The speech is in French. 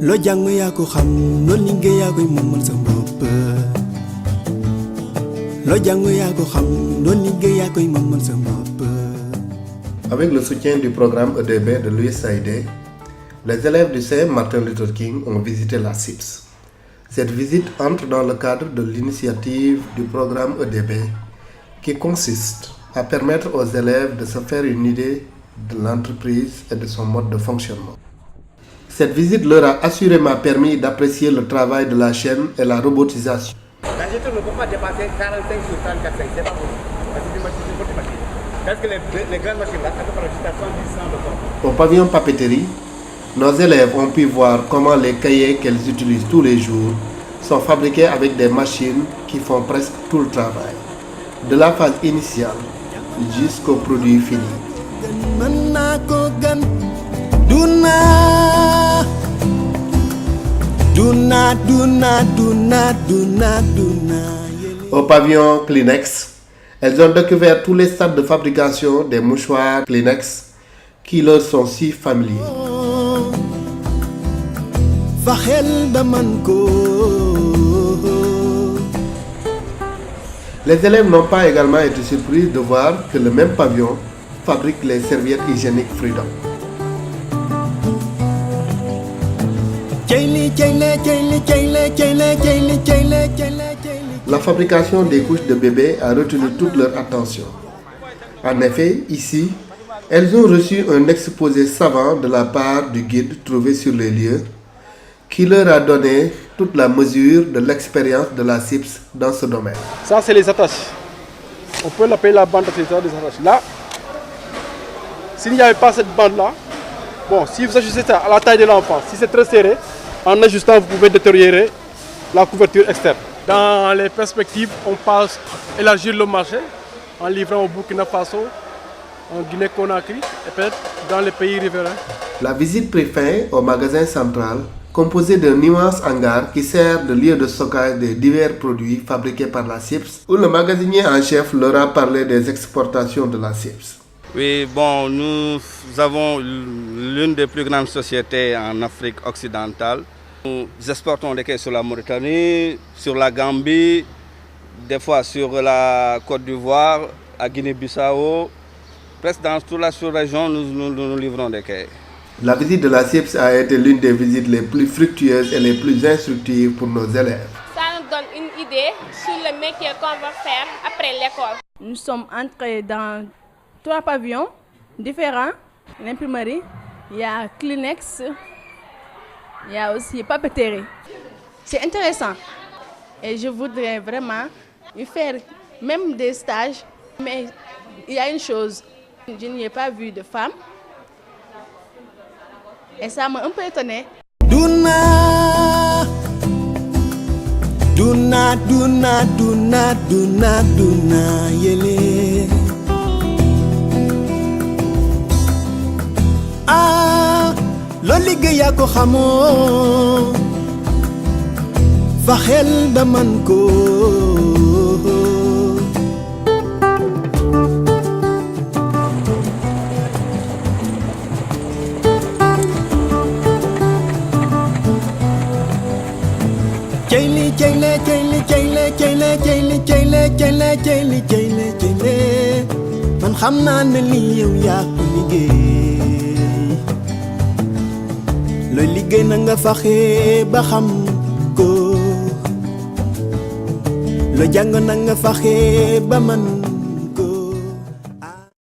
lo jàng yaa ko xam lo liggéey yaa koy moomal sa bopp lo jàng yaa ko xam lo liggéey yaa koy moomal sa bopp. Avec le soutien du programme EDB de l'USAID, les élèves du CM Martin Luther King ont visité la CIPS. Cette visite entre dans le cadre de l'initiative du programme EDB qui consiste à permettre aux élèves de se faire une idée de l'entreprise et de son mode de fonctionnement. Cette visite leur a assurément permis d'apprécier le travail de la chaîne et la robotisation. La gestion ne peut pas dépasser 45 sur 34, c'est pas possible. Parce que les machines sont automatiques. Parce que les grandes machines, là, ça peut prendre jusqu'à 110 ans de temps. Au pavillon papeterie, nos élèves ont pu voir comment les cahiers qu'elles utilisent tous les jours sont fabriqués avec des machines qui font presque tout le travail, de la phase initiale jusqu'au produit fini. Au pavillon Kleenex, elles ont découvert tous les stades de fabrication des mouchoirs Kleenex qui leur sont si familiers. Les élèves n'ont pas également été surpris de voir que le même pavillon fabrique les serviettes hygiéniques Freedom. La fabrication des couches de bébé a retenu toute leur attention. En effet, ici, elles ont reçu un exposé savant de la part du guide trouvé sur les lieux qui leur a donné toute la mesure de l'expérience de la CIPS dans ce domaine. Ça, c'est les attaches. On peut l'appeler la bande des attaches. Là, s'il n'y avait pas cette bande-là, bon, si vous ajustez ça à la taille de l'enfant, si c'est très serré, en ajustant, vous pouvez détériorer la couverture externe. Dans les perspectives, on pense élargir le marché en livrant au Burkina Faso, en Guinée-Conakry et peut-être dans les pays riverains. La visite prit fin au magasin central, composé d'un immense hangar qui sert de lieu de stockage des divers produits fabriqués par la CIPS, où le magasinier en chef leur a parlé des exportations de la CIPS. Oui, bon, nous avons l'une des plus grandes sociétés en Afrique occidentale. Nous exportons des caisses sur la Mauritanie, sur la Gambie, des fois sur la Côte d'Ivoire, à Guinée-Bissau. Presque dans toute la sous-région, nous livrons des quais. La visite de la CIPS a été l'une des visites les plus fructueuses et les plus instructives pour nos élèves. Ça nous donne une idée sur le métier qu'on va faire après l'école. Nous sommes entrés dans 3 pavillons différents. L'imprimerie, il y a Kleenex, il y a aussi papeterie. C'est intéressant et je voudrais vraiment faire même des stages. Mais il y a une chose, je n'y ai pas vu de femmes et ça m'a un peu étonnée. Yele. Ah, lo liggéey yaa ko xamoo fa xel ba man ko. Man xam naa ne lii yow yaa ko liggéey looy liggéey na nga faxe ba xam ko loo jàng na nga faxe ba man